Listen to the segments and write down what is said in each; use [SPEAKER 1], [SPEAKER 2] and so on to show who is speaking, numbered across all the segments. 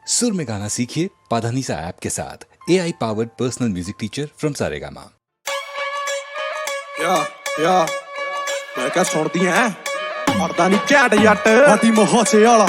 [SPEAKER 1] सुर में गाना सीखिए पाधानीसा ऐप के साथ AI powered personal music teacher from Saregama.
[SPEAKER 2] या मैं क्या सुनती है मरदा नहीं झैट जट हाथी मोहचे वाला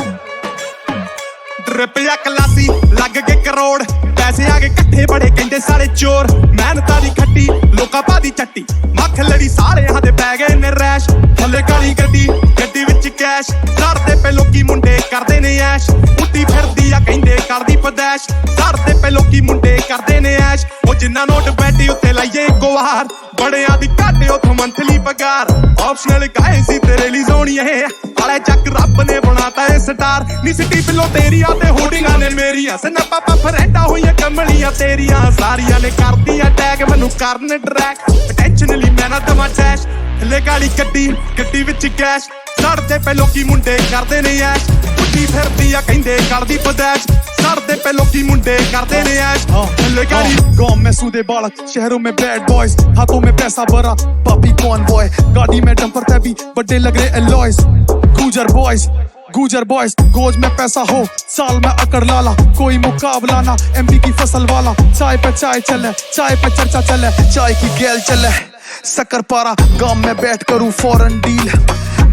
[SPEAKER 2] ट्रिप या क्लासी लग गए करोड़ पैसे आ गए इकट्ठे बड़े कहंदे सारे चोर मेहनता दी खट्टी लोका पादी चट्टी मख लड़ी सारे हाथे पै गए ने रैश थल्ले काली गड्डी गड्डी विच कैश सड़ते पे लोकी मुंडे करदे ने ऐश उठी फिरदी आ कहंदे करदी पदैश सड़ते पे लोकी मुंडे करदे ने ऐश ओ जिन्ना नोट बैठी उत्ते लाइए इको वार बड़ियां दी घाटे उथों मंथली पगार ऑप्शनल काहे सी तेरे लिए सोनी है आले चक रब ने बनाता है स्टार नी सिटी पिलो तेरियां ते होर्डिंगां ने मेरियां सनपा फरेंडा होईयां कमलियां तेरियां सारियां ने करदी अटैक मैनू करन ट्रैक अटेंशनली मैं ना दवा डैश थल्ले काली गड्डी गड्डी विच कैश सड़ते पे लोकी मुंडे करदे ने ऐश उठी फिरदी आ कहंदे करदी पदैश सड़ते पे लोकी मुंडे करदे ने ऐश थल्ले काली
[SPEAKER 3] गांव में सूदे बालक शहरों में बैड बॉयज हाथों में पैसा भरा पापी कॉनवॉय गाड़ी में डंपर थे भी बड़े लग रहे एलॉयज गुजर बॉयज गोज में पैसा हो साल में अकड़ लाला कोई मुकाबला ना एमपी की फसल वाला चाय पे चाय चले चाय पे चर्चा चले चाय की गैल चले शक्कर पारा गांव में बैठ करूं फॉरेन डील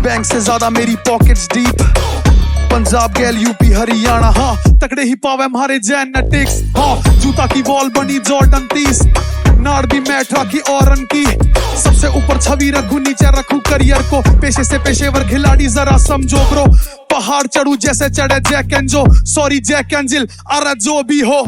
[SPEAKER 3] बैंक से ज्यादा मेरी पॉकेट्स डीप पंजाब गैल यूपी हरियाणा हाँ तकड़े ही पावे हमारे जेनेटिक्स हाँ जूता की बॉल बनी जॉर्डन 30 नाड़ भी मैठा की औरन की सबसे ऊपर छवि रखूं नीचे रखूं करियर को पेशे से पेशेवर खिलाड़ी जरा समझो ब्रो पहाड़ चढ़ू जैसे चढ़े जैक एंड जो सॉरी जैक एंड जिल अरे जो भी हो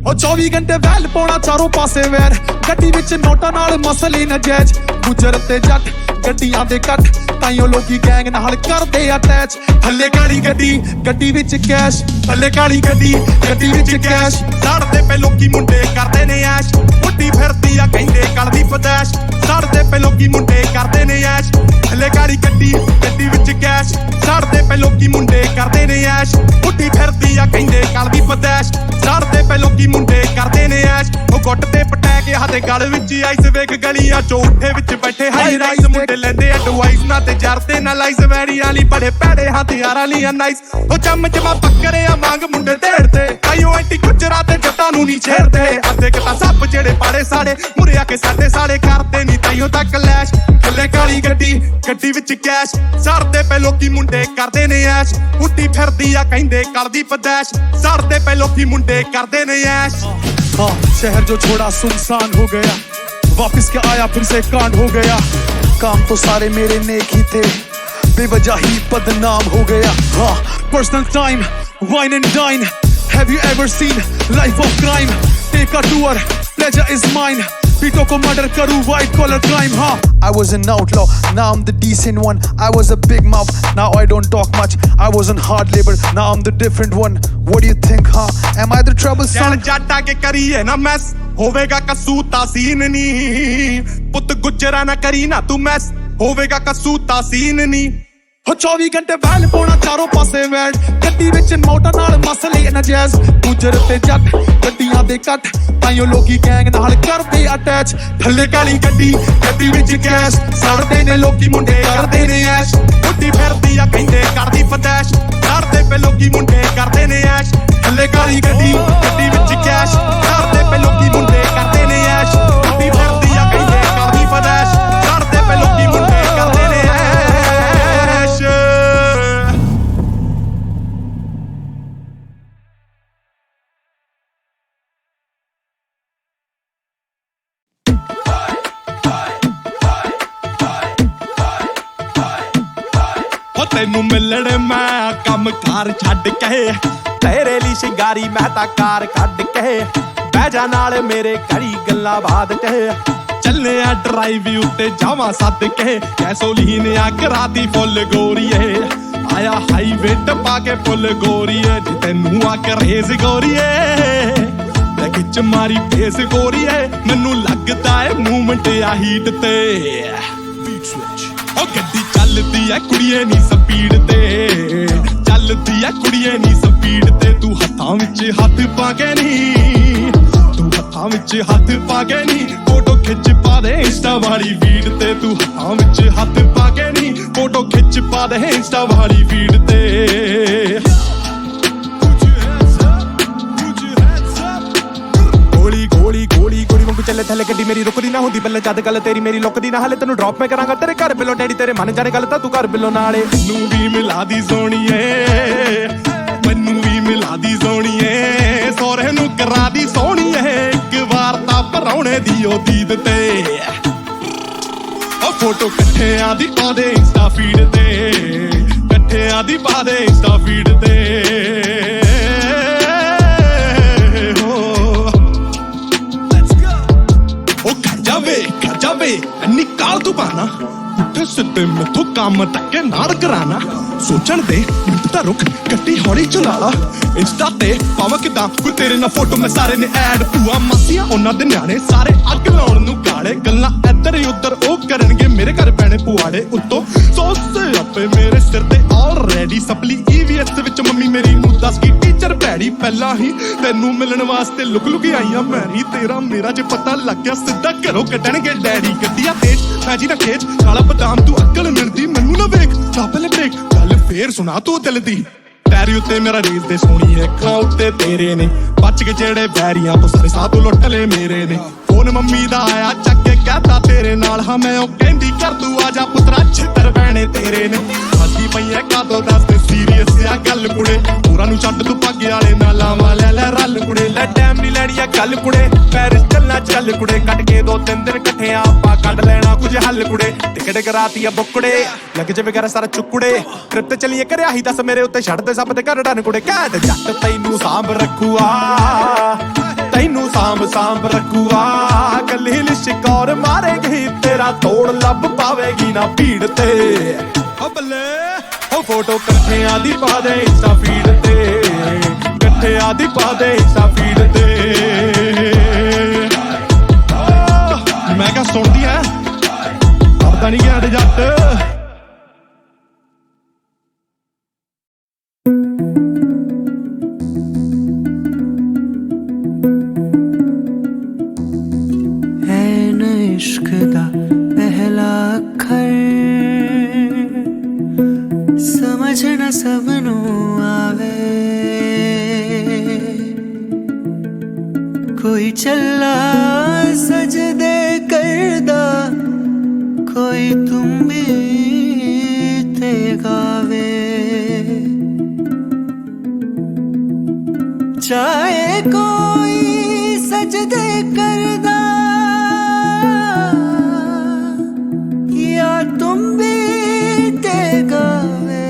[SPEAKER 3] 24 घंटे वैल पौना चारों पासे वैर गड्डी विच नोटां नाल मसले नजैज गुजर ते जट गड्डियां दे कट ताइयों लोकी गैंग नाल करदे अटैच
[SPEAKER 2] थल्ले काली गड्डी गड्डी विच कैश थल्ले काली गड्डी गड्डी विच कैश सड़ते पे लोकी मुंडे करदे ने ऐश उठी फिरदी आ कहंदे करदी पदैश सड़ते पे लोकी मुंडे करदे ने ऐश थल्ले काली गड्डी गड्डी विच कैश सड़ते पे लोकी मुंडे करदे ने ऐश उठी फिरदी आ कहंदे करदी पदैश सड़ते पे लोकी मुंडे करदे ने ऐश ओ गुੱਟ ਤੇ ਪਟੈ ਕੇ ਹੱਥੇ ਗਲ ਵਿੱਚ ਆਈਸ ਵੇਖ ਗਲੀਆਂ ਚੋਂ ਉੱਠੇ ਵਿੱਚ ਬੈਠੇ ਹਾਈ ਰਾਈਜ਼ ਮੁੰਡੇ ਲੈਂਦੇ ਐਡਵਾਈਸ ਨਾ ਤੇ ਜਰਦੇ ਨਾ ਲਾਈਸ ਵੈਰੀ ਵਾਲੀ ਬੜੇ ਭੈੜੇ ਹਥਿਆਰਾਂ ਲਈ ਨਾਈਸ ਉਹ ਚਮਚਮਾ ਪੱਕਰੇ ਆ ਮੰਗ ਮੁੰਡੇ ਢੇੜਦੇ ਕਾਇਓ ਐਂਟੀ ਗੁਜਰਾ ਤੇ ਜੱਟਾਂ ਨੂੰ ਨਹੀਂ ਛੇੜਦੇ ਅੱਧੇ ਕਿ ਤਾਂ ਸੱਪ ਜਿਹੜੇ ਪਾੜੇ ਸਾੜੇ ਮੁਰੇ ਆ ਕੇ ਸਾਡੇ ਸਾੜੇ ਕਰਦੇ ਨਹੀਂ ਤਾਈਓ ਤੱਕ ਲੈਸ਼ ਥੱਲੇ ਕਾਲੀ ਗੱਡੀ ਗੱਡੀ ਵਿੱਚ ਕੈਸ਼ ਸੜਦੇ ਪੈ ਲੋਕੀ ਮੁੰਡੇ ਕਰਦੇ ਨੇ ਐਸ਼ ਉੱਟੀ ਫਿਰਦੀ ਆ ਕਹਿੰਦੇ ਕਰਦੀ ਪਦੈਸ਼ ਸੜਦੇ ਪੈ ਲੋਕੀ ਮੁੰਡੇ ਕਰਦੇ ਨੇ ਐਸ਼
[SPEAKER 3] हाँ शहर जो छोड़ा सुनसान हो गया वापस के आया फिर से कांड हो गया काम तो सारे मेरे नेक ही थे बेवजह ही बदनाम हो गया हाँ personal time wine and dine have you ever seen life of crime take a tour pleasure is mine पीटो को मर्डर करूं white collar crime हाँ I was an outlaw now I'm the decent one I was a big mouth now I don't talk much I was on hard labor now I'm the different one what do you think huh am I the trouble son
[SPEAKER 2] ਜੱਟਾ ਕੇ ਕਰੀਏ ਨਾ mess ਹੋਵੇਗਾ ਕਸੂ ਤਾਸੀਨ ਨੀ ਪੁੱਤ ਗੁਜਰਾ ਨਾ ਕਰੀ ਨਾ ਤੂੰ mess ਹੋਵੇਗਾ ਕਸੂ ਤਾਸੀਨ ਨੀ
[SPEAKER 3] 24 ਘੰਟੇ ਵੈਲ ਪੌਣਾ ਚਾਰੋਂ ਪਾਸੇ ਵੈਟ ਗੱਡੀ ਵਿੱਚ ਮੋਟਰ ਨਾਲ ਮਸਲੇ ਨਜਾਇਜ਼ ਗੁਜਰ ਤੇ ਜੱਟ ਗੱਡੀਆਂ ਦੇ ਕੱਟ ਤਾਈਓ ਲੋਕੀ ਗੈਂਗ ਨਾਲ ਕਰਦੇ ਅਟੈਚ
[SPEAKER 2] ਥੱਲੇ ਕਾਲੀ ਗੱਡੀ ਗੱਡੀ ਵਿੱਚ ਕੈਸ਼ ਸੜਦੇ ਨੇ ਲੋਕੀ ਮੁੰਡੇ ਕਰਦੇ ਨੇ ਐਸ਼ ਉੱਡੀ ਫਿਰਦੀ ਆ ਕਹਿੰਦੇ ਕਰਦੀ ਪਦੈਸ਼ ਸੜਦੇ ਪੇ ਲੋਕੀ ਮੁੰਡੇ ਕਰਦੇ ਨੇ ਐਸ਼ ਥੱਲੇ ਕਾਲੀ ਗੱਡੀ ਗੱਡੀ ਵਿੱਚ ਕੈਸ਼ ਸੜਦੇ ਪੇ ਲੋਕੀ ਮੁੰਡੇ ਕਰਦੇ ਨੇ ਐਸ਼ ਉੱਡੀ ਫਿਰਦੀ ਆ ਕਹਿੰਦੇ ਕਰਦੀ ਪਦੈਸ਼ ਸੜਦੇ ਪੇ ਲੋਕੀ ਮੁੰਡੇ ਕਰਦੇ ਨੇ ਐਸ਼ ਤੈਨੂੰ ਮਿਲਣ ਮੈਂ ਕੰਮ ਕਾਰ ਛੱਡ ਕੇ ਤੇਰੇ ਲਈ ਸ਼ਿੰਗਾਰੀ ਮੈਂ ਤਾਂ ਕਾਰ ਕੱਢ ਕੇ ਬਹਿ ਜਾ ਨਾਲ ਮੇਰੇ ਘੜੀ ਗੱਲਾਂ ਬਾਤ ਕੇ ਚੱਲੇ ਆ ਡਰਾਈਵ ਉੱਤੇ ਜਾਵਾਂ ਸੱਦ ਕੇ ਗੈਸੋਲੀਨ ਆ ਕਰਾਤੀ ਫੁੱਲ ਗੋਰੀਏ ਆਇਆ ਹਾਈਵੇ ਟਪਾ ਕੇ ਫੁੱਲ ਗੋਰੀਏ ਜੇ ਤੈਨੂੰ ਆ ਕਰੇਜ਼ ਗੋਰੀਏ ਲੈ ਖਿੱਚ ਮਾਰੀ ਫੇਸ ਗੋਰੀਏ ਮੈਨੂੰ ਲੱਗਦਾ ਏ ਮੂਵਮੈਂਟ ਆ ਹੀਟ ਤੇ ਬੀਟ ਸਵਿਚ ਉਹ ਗੱਡੀ ਚੱਲਦੀ ਐ ਕੁੜੀਏ ਨੀ ਸਪੀਡ ਤੇ ਚੱਲਦੀ ਐ ਕੁੜੀਏ ਨੀ ਸਪੀਡ ਤੇ ਤੂੰ ਹੱਥਾਂ ਵਿੱਚ ਹੱਥ ਪਾ ਕੇ ਨੀ ਤੂੰ ਹੱਥਾਂ ਵਿੱਚ ਹੱਥ ਪਾ ਕੇ ਨੀ ਫੋਟੋ ਖਿੱਚ ਪਾ ਦੇ ਇੰਸਟਾ ਵਾਲੀ ਫੀਡ ਤੇ ਤੂੰ ਹੱਥਾਂ ਵਿੱਚ ਹੱਥ ਪਾ ਕੇ ਨੀ ਫੋਟੋ ਖਿੱਚ ਪਾ ਦੇ ਇੰਸਟਾ ਵਾਲੀ ਫੀਡ ਤੇ तेले थले गड्डी मेरी रुकदी ना हुंदी बल्ले जद गल तेरी मेरी लुकदी ना हाले तेनू ड्रॉप मैं करांगा तेरे घर बिलो डैडी तेरे मन जाने गल तां तू घर बिलो नाले
[SPEAKER 3] नू भी मिला दी सोणीए मैनू भी मिला दी सोणीए सोहरे नू करा दी सोणीए एक वार तां पराउणे दी ओ दीद ते ओ फोटो कट्ठियां दी पा दे इंस्टा फीड ते कट्ठियां दी पा दे इंस्टा फीड ते कर जावे निकाल तू पाना उठे सिद्धे मैथों काम टक्के नाल कराना सोचण दे मिंट दा रुक गड्डी हौली चला ला इंस्टा ते पावां किदां कोई तेरे नाल फोटो मैं सारे ने ऐड भूआ मासियां उन्हां दे न्याणे सारे अग लाउण नू काले गल्लां इधर उधर ओ करनगे मेरे घर पैणे पुआड़े उत्तों सोचे अपे मेरे सिर ते ऑलरेडी सपली ईवीएस विच मम्मी मेरी नू दस की टीचर भैड़ी पहला ही तैनू मिलण वास्ते लुक लुक आईयां मैं नहीं तेरा मेरा जे पता लग गया सिद्धा घरों कड्डणगे डैडी गड्डियां तेज भाजी ना खेच काला बदाम तू अक्ल मिलदी मैनू ना वेख ला पहले ब्रेक गल फेर सुना तू दिल दी पैरी उत्ते मेरा रेस दे सोनी अखां उत्ते तेरे ने बच के जेड़े बैरियां तो सारे साथ लुट ले मेरे ने फोन मम्मी दा आया चक के कहता तेरे नाल हां मैं ओ कहंदी कर तू आजा पुत्रा छितर पैणे तेरे ने हसी पई है कादो दस ते सीरियस आ गल कुड़े पूरा नु छड्ड तू भागे वाले नाल लावा ले ले रल कुड़े
[SPEAKER 2] ले टाइम नहीं लैनी आ गल कुड़े पैरिस चलना चल कुड़े कट के 2-3 दिन इकट्ठे आपा कट लेना कुछ हल कुड़े टिकट कराती आ बुकड़े लग जे वगैरह सारा चुकड़े ट्रिप ते चलिए करे आही दस मेरे उत्ते छड़ दे सब ते घर डन कुड़े कैद जट तैनू सांभ रखूआ तैनू सांभ रखूआ गली लिशकौर मारेगी तेरा तोड़ लब पावेगी ना भीड़ ते ओ बल्ले ओ फोटो कट्ठियां दी पा दे इंस्टा फीड ते कट्ठियां दी पा दे इंस्टा फीड ते मैं क्या सुनदी है पता नहीं क्या जट
[SPEAKER 4] इश्क दा पहला अखर समझ न सबनू आवे कोई चला सजदे करदा कोई तुम भी ते गावे चाहे कोई सजदे करदा तुम भी ते गावे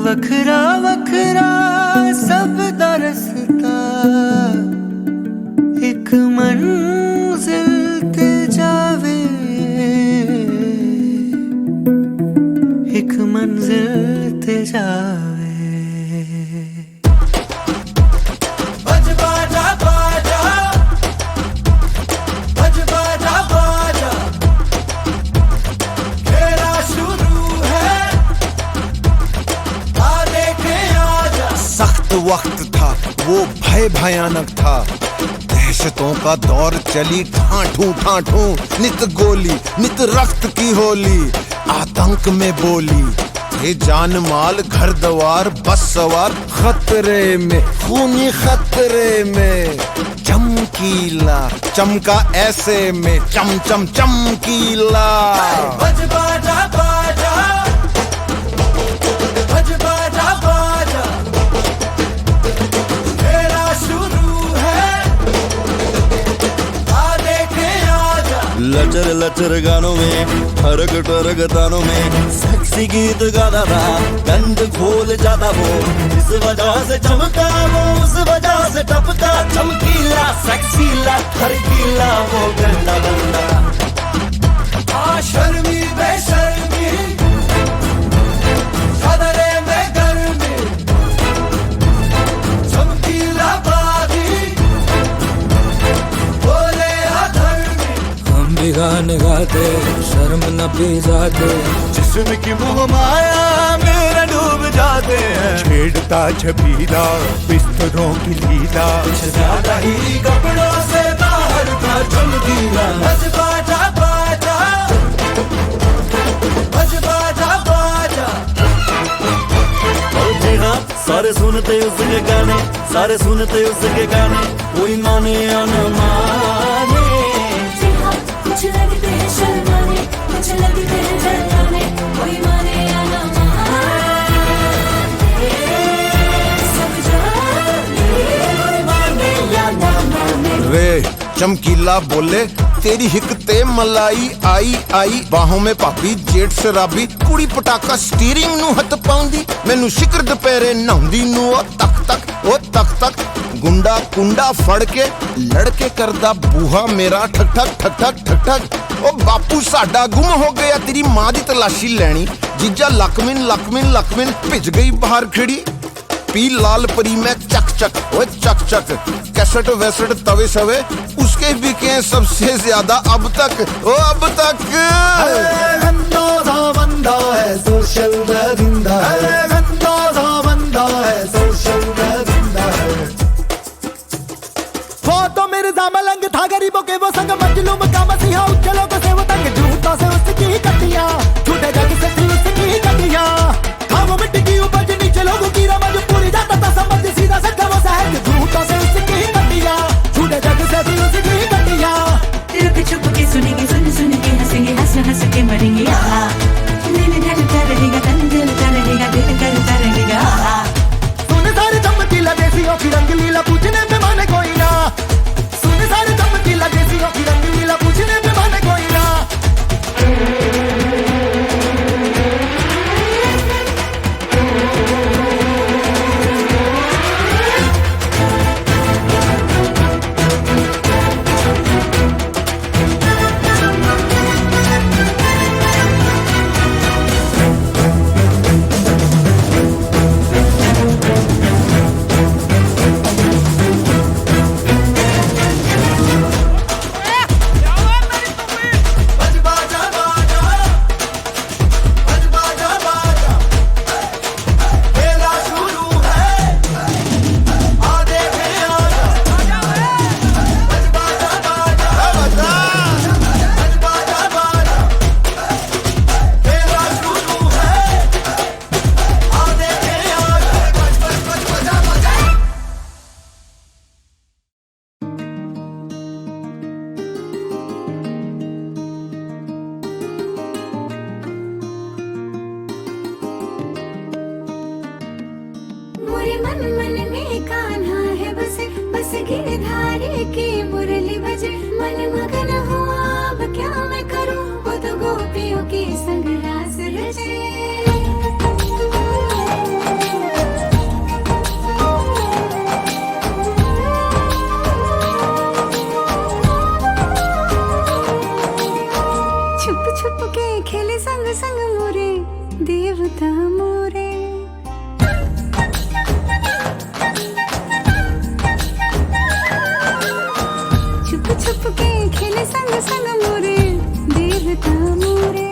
[SPEAKER 4] वखरा वखरा सब दा रस्ता एक मंजिल ते जावे एक मंजिल ते जावे
[SPEAKER 5] वक्त था वो भय भयानक था दहशतों का दौर चली ठाठू नित गोली नित रक्त की होली आतंक में बोली थे जान माल घर द्वार बस सवार खतरे में खूनी खतरे में चमकीला चमका ऐसे में चम चम चमकीला
[SPEAKER 4] बज बाजा बाजा बज बाजा बाजा
[SPEAKER 6] लचर लचर गानों में हरक टरक तानों में सेक्सी गीत गाता था गंद खोल जाता वो इस वजह से चमका वो उस वजह से टपका चमकीला सेक्सीला हरकीला वो गंदा बंदा
[SPEAKER 4] शर्मी बेशर्मी सदरे में गर्मी चमकीला बागी बोले अधर्मी
[SPEAKER 7] हम भी गाने गाते शर्म न पी जाते
[SPEAKER 5] जिस्म की मोह माया मेरा डूब जाते हैं छेड़ता छबीला बिस्तरों की लीला
[SPEAKER 4] कुछ ज्यादा ही कपड़ों से बाहर था चमकीला बज बाजा बाजा बज बाजा बाजा
[SPEAKER 6] और बिना सारे सुनते उसके गाने, सारे सुनते उसके गाने, कोई माने या न माने।
[SPEAKER 8] जी हाँ, कुछ लगते हैं शर्माने, कुछ लगते हैं जलाने, कोई माने या न माने। सब जाने, कोई माने या न माने।
[SPEAKER 5] वे चमकीला बोले तेरी हिक ते मलाई आई आई, बाहों में भाभी जेठ शराबी, कुड़ी पटाखा स्टीयरिंग नू हथ पाउंदी, मैनू शिकर दुपहरे नहाउंदी नू ओ तक तक ओ तक तक, गुंडा कुंडा फड़ के लड़के करदा बूहा मेरा ठक ठक ठक ठक ठक ठक। ओ बापू साडा गुम हो गया, तेरी मां दी तलाशी लैनी, जीजा लकमिन लकमिन लकमिन भिज गई बाहर खड़ी, पी लाल परी में चक चक ओ चक चक, कैसेट वैसेट तवे सवे उसके बिके सबसे ज्यादा अब तक ओ अब तक।
[SPEAKER 4] गंदा सा बंदा है सोशल दरिंदा है, गंदा सा बंदा है सोशल दरिंदा है। वो तो मिर्जा मलंग था गरीबों के वो संग, मजलूम का मसीहा उज्जलों को से वो तक, झूठों से उसकी कटियां, झूठे जग से थी उसकी कटियां, हाँ वो मिट्टी की उपज नीचे लोगों की रमज, पूरी जाता था समझ सीधा सच्चा वो सहज, झूठों से उसकी कटियां, झूठे जग से थी उसकी कटियां।
[SPEAKER 8] रुक छुप के सुनेंगे, सुन सुन के हंसेंगे, हंस हंस के मरेंगे। आहा, दिल ढलता रहेगा, तन जलता रहेगा, दिल करता रहेगा। आहा,
[SPEAKER 4] सुन सारे चमकीला देसियों की रंगलीला, पूछने पे माने कोई ना, सुन सारे चमकीला देसियों की रंगलीला, पूछने पे माने कोई ना।
[SPEAKER 8] मोरे मन मन में कान्हा है बसे, बस गिरधारी की मुरली बजे, मन मगन हुआ अब क्या मैं करूं, वो तो गोपियों के संग रास रचे। छुप छुप के खेले संग संग मोरे देवता मोरे, छुप के खेले संग संग मोरे देवता मोरे,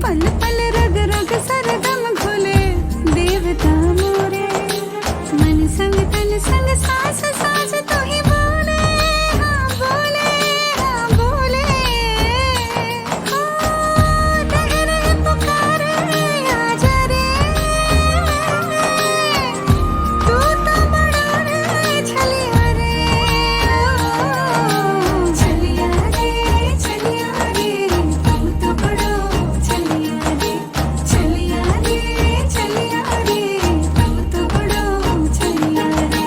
[SPEAKER 8] पल पल रग रग सरगम घोले देवता मोरे, मन संग तन संग सांस सांस तो ही बोले, हाँ बोले, हाँ बोले। हो रह रह पुकारे आजा रे, तू तो बड़ा रे छलिया रे, छलिया रे छलिया रे, तू तो बड़ो छलिया रे, छलिया रे छलिया रे, तू तो बड़ो छलिया रे।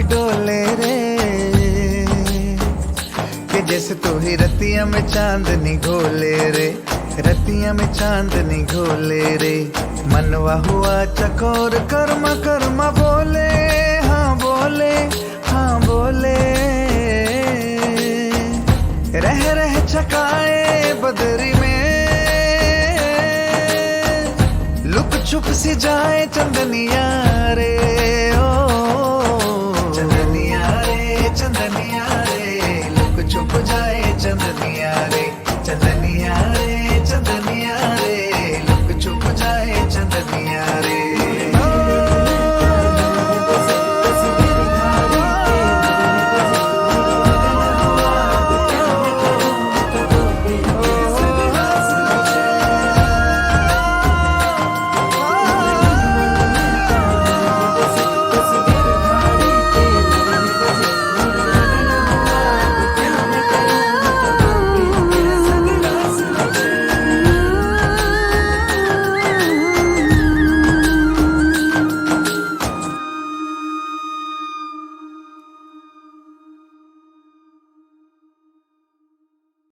[SPEAKER 9] डोले रे कि जैसे तू ही रतिया में चांदनी घोले रे, रतिया में चांदनी घोले रे। मनवा हुआ चकोर कर्मा कर्मा बोले, हाँ बोले, हाँ बोले। रह रह चकाए बदरी में, लुक छुप सी जाए चंदनिया रे, ओ चंदनिया रे, चंदनिया रे, लुक छुप जाए चंदनिया रे, चंदनिया रे, चंदनिया रे, लुक छुप जाए चंदनिया रे।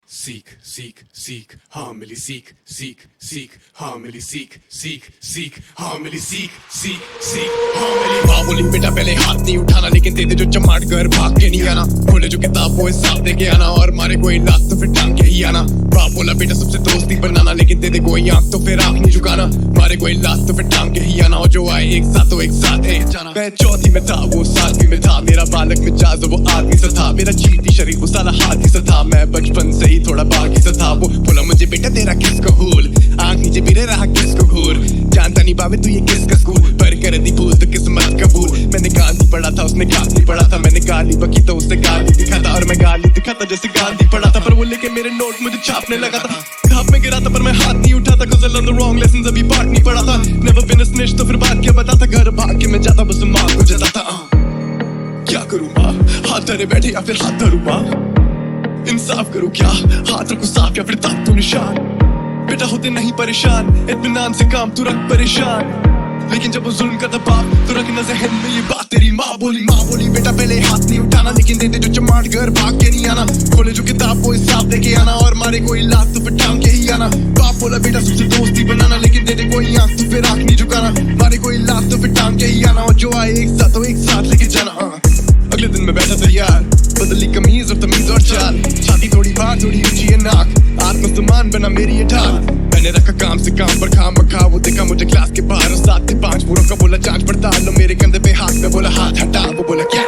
[SPEAKER 2] सीख सीख सीख हाँ मिली सीख सीख सीख हाँ मिली सीख सीख सीख हाँ मिली सीख सीख सीख हाँ मिली। माँ बोली बेटा पहले हाथ नहीं उठाना, लेकिन दे दे जो चमाट घर भाग के नहीं आना। खोले जो किताब वो हिसाब दे के आना, और मारे कोई लात तो फिर टांग के ही आना। बाप बोला बेटा सबसे दोस्ती बनाना, लेकिन दे दे कोई आंख तो फिर आंख नहीं झुकाना। मारे कोई लात तो फिर टांग के ही आना, और जो आए एक साथ तो एक साथ है जाना। मैं चौथी में था वो सातवीं में था, मेरा बालक मिजाज वो आदमी सा था। मेरा चीटी शरीर वो साला हाथी सा था, मैं बचपन से ही थोड़ा बागी सा था। वो बोला मुझे बेटा तेरा किसको हुल, आंख नीचे बिरे रहा किसको घूर। जानता नहीं बाबे तू ये किसका स्कूल, पर कर दी भूल तो किस्मत कबूल। मैंने गांधी पढ़ा था उसने गांधी पढ़ा था, मैंने गाली बकी तो उससे गाली दिखा था, और मैं गाली दिखा था जैसे गांधी पढ़ा था। पर वो लेके मेरे नोट मुझे छापने लगा था, घाप में गिरा था पर मैं हाथ नहीं उठा था। Cause I learned the wrong lessons, अभी पाठ नहीं पढ़ा था। Never been a snitch तो फिर बात क्या बताता, घर भाग के मैं जाता बस माँ को जताता। क्या करूँ माँ, हाथ धरे बैठे या फिर हाथ धरूँ माँ। इंसाफ करूँ क्या, हाथ रखूँ साफ या फिर दांत तो निशान। बेटा होते नहीं परेशान, इत्मीनान से काम तू रख परेशान। लेकिन जब वो जुल्म करता बाप तो रखना ज़हन में ये बात तेरी माँ बोली बेटा पहले हाथ नहीं उठाना, लेकिन दे दे जो चमाट घर भाग के नहीं आना। खोले जो किताब वो हिसाब दे के आना, और मारे कोई लात तो फिर टांग के ही आना। बाप बोला बेटा सबसे दोस्ती बनाना, लेकिन दे दे कोई आंख तो फिर आंख नहीं झुकाना। मारे कोई लात तो फिर टांग के ही आना, और जो आए एक साथ तो एक साथ लेके जाना। अगले दिन मैं बैठा था यार, बदली कमीज और तमीज और चाल। छाती थोड़ी बाहर थोड़ी ऊंची है नाक, आत्मसम्मान बना मेरी ये ढाल। मैंने रखा काम से काम पर खाम रखा, वो देखा मुझे क्लास के बाहर, और 7 से 5 पूरों का बोला जांच पड़ताल। लो मेरे कंधे पे हाथ में बोला हाथ हटा, वो बोला क्या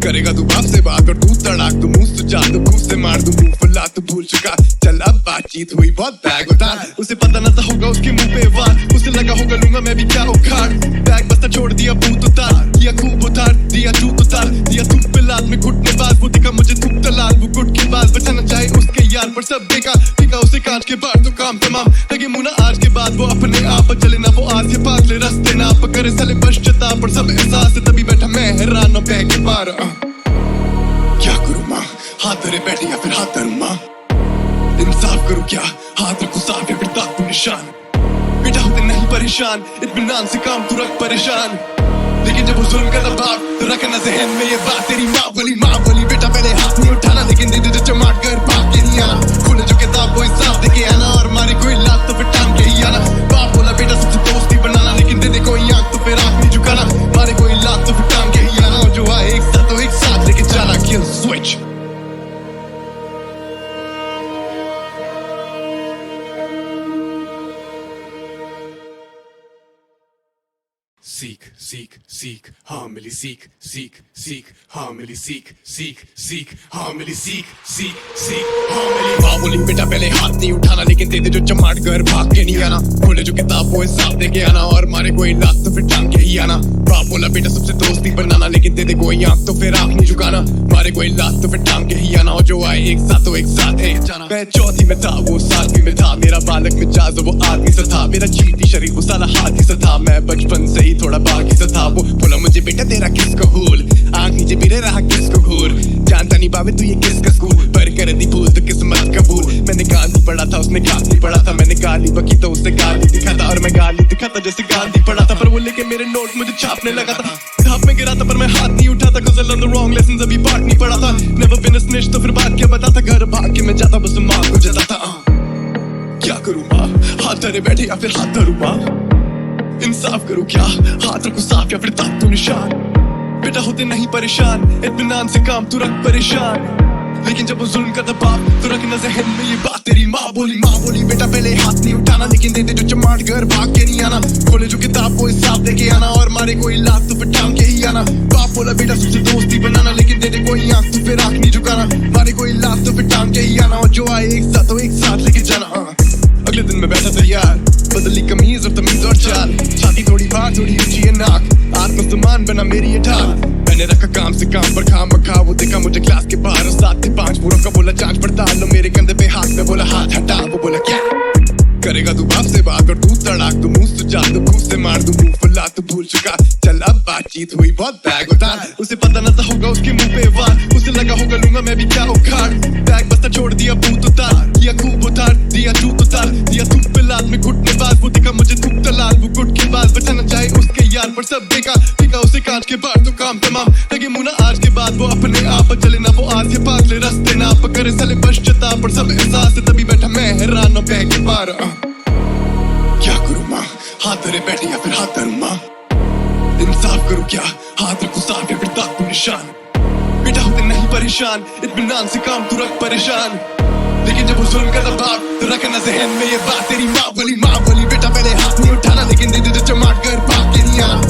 [SPEAKER 2] करेगा तू बाप से बात, और तू तड़ाक तू मुंह सुझा तू मुंह से मार दू मुंह फुला तू भूल चुका। चल अब बातचीत हुई बहुत बैग उतार, उसे पता न था होगा उसके मुंह पे वार। उसे लगा होगा लूंगा मैं भी क्या उखाड़, बैग बस्ता छोड़ दिया बूत उतार, दिया खूब उतार दिया जूत उतार, दिया थूक पे लाल में घुटने बाज। वो दिखा मुझे थूक तलाल वो गुट के बाद, बचाना चाहे उसके यार पर सब देखा दिखा उसे कांच के बाहर तो काम तमाम। लगे मुना आज के बाद वो अपने आप चले ना, वो आज के पास ले रास्ते ना पकड़े साले पश्चाता पर सब एहसास है। तभी बैठा मैं हैरान और बैग के पार। क्या करूँ माँ, हाथ धरे बैठे या फिर हाथ धरूँ माँ। इंसाफ करूँ क्या, हाथ रखूँ साफ या फिर दांत तो निशान। बेटा होते नहीं परेशान, इत्मीनान से काम तू रख परेशान। लेकिन जब वो जुल्म करता बाप तो रखना ज़हन में ये बात तेरी माँ बोली बेटा पहले हाथ नहीं उठाना, लेकिन दे दे जो चमाट कर भाग के नहीं आना। खोले जो किताब वो हिसाब दे के आना, और मारे कोई लात तो फिर टांग के ही आना। बाप बोला बेटा सबसे दोस्ती बनाना, लेकिन दे दे कोई आंख तो फिर आंख नहीं झुकाना। मारे कोई लात तो फिर टांग के ही आना, और जो आए एक साथ तो एक साथ लेके जाना। Kill switch. सीख सीख सीख हाँ मिली सीख सीख सीख हाँ मिली सीख सीख सीख हाँ मिली सीख सीख सीख हाँ मिली। माँ बोली बेटा पहले हाथ नहीं उठाना, लेकिन दे दे जो चमाट घर भाग के नहीं आना। खोले जो किताब वो हिसाब दे के आना, और मारे कोई लात तो फिर टांग के ही आना। बाप बोला बेटा सबसे दोस्ती बनाना, लेकिन दे दे कोई आंख तो फिर आंख नहीं झुकाना। मारे कोई लात तो फिर टांग के ही आना, और जो आए एक साथ तो एक साथ है जाना। मैं चौथी में था वो सातवीं में था, मेरा बालक मिजाज वो आदमी सा था। मेरा चीटी शरीर वो साला हाथी सा था, मैं बचपन से ही थोड़ा बागी सा था। वो बोला मुझे बेटा तेरा किसको हुल, आंख नीचे बिरे रहा किसको घूर। जानता नहीं बाबे तू ये किसका स्कूल, पर कर दी भूल तो किस्मत कबूल। मैंने गांधी पढ़ा था उसने गांधी पढ़ा था, मैंने गाली बकी तो उससे गाली दिखा था, और मैं गाली दिखा था जैसे गांधी पढ़ा था। पर वो लेके मेरे नोट मुझे छापने लगा था, घाप में गिरा था पर मैं हाथ नहीं उठा था। Cause I
[SPEAKER 3] फिश तो फिर बात क्या बताता, घर भाग के मैं जाता बस माँ को जताता। क्या करूँ माँ, हाथ धरे बैठे या फिर हाथ धरूँ माँ, इंसाफ करूँ क्या, हाथ रखूँ साफ या फिर ताकू निशान। बेटा होते नहीं परेशान, इत्मीनान से काम तू रख परेशान, लेकिन जब वो जुल्म करता बाप तो रखना ज़हन में ये बात तेरी माँ बोली बेटा पहले हाथ नहीं उठाना, लेकिन दे दे जो चमाट घर भाग के नहीं आना, खोले जो किताब वो हिसाब लेके आना, और मारे कोई लात तो फिर टांग के ही आना। बाप बोला बेटा तुझसे दोस्ती बनाना, लेकिन दे दे कोई आंख तो फिर आंख नहीं झुकाना, मारे कोई लात तो फिर टांग के ही आना, और जो आए एक साथ तो एक साथ लेके जाना। अगले दिन मैं बैठा तैयार, बदली कमीज और तमीज और चाल, छाती थोड़ी बाहर थोड़ी ऊंची है नाक, आत्मसम्मान बना मेरी ये ढाल। मैंने रखा काम से काम पर खाम रखा, वो देखा मुझे क्लास के बाहर और 7 से 5 पूरा का बोला जांच पड़ताल, लो मेरे कंधे पे हाथ में बोला हाथ हटा, वो बोला क्या करेगा तू बाप से बात, और तू तड़ाक तू मुंह सुझा दू मुंह से मार दू मुंह फुला तू भूल चुका, चल अब बातचीत हुई बहुत बैग उतार। उसे पता न था होगा उसके मुंह पे वार, उसे लगा होगा लूंगा मैं भी क्या उखाड़, बैग बस्ता छोड़ दिया बूत उतार, किया खूब उतार दिया जूत उतार, दिया थूक पे लात में घुटने बाज, वो दिखा मुझे थूक तलाल वो गुट के बाद, बचाना चाहे उसके यार पर सब देखा फेंका उसे कांच के बाहर तो काम तमाम, लगे मुना आज के बाद वो अपने आप चले ना, वो आज के पास ले रास्ते ना पकड़े साले पश्चाता पर सब एहसास है, तभी बैठा मैं हैरान और बह के पार। क्या करूँ माँ, हाथ धरे बैठे या फिर हाथ धरूँ माँ, इंसाफ करूँ क्या, हाथ रखूँ साफ या फिर ताकू निशान। बेटा होते नहीं परेशान, इत्मीनान से काम तू रख परेशान, लेकिन जब वो जुल्म करता बाप तो रखना ज़हन में ये बात तेरी माँ बोली बेटा पहले हाथ नहीं उठाना, लेकिन दे दे चमाट कर भाग के नहीं आना,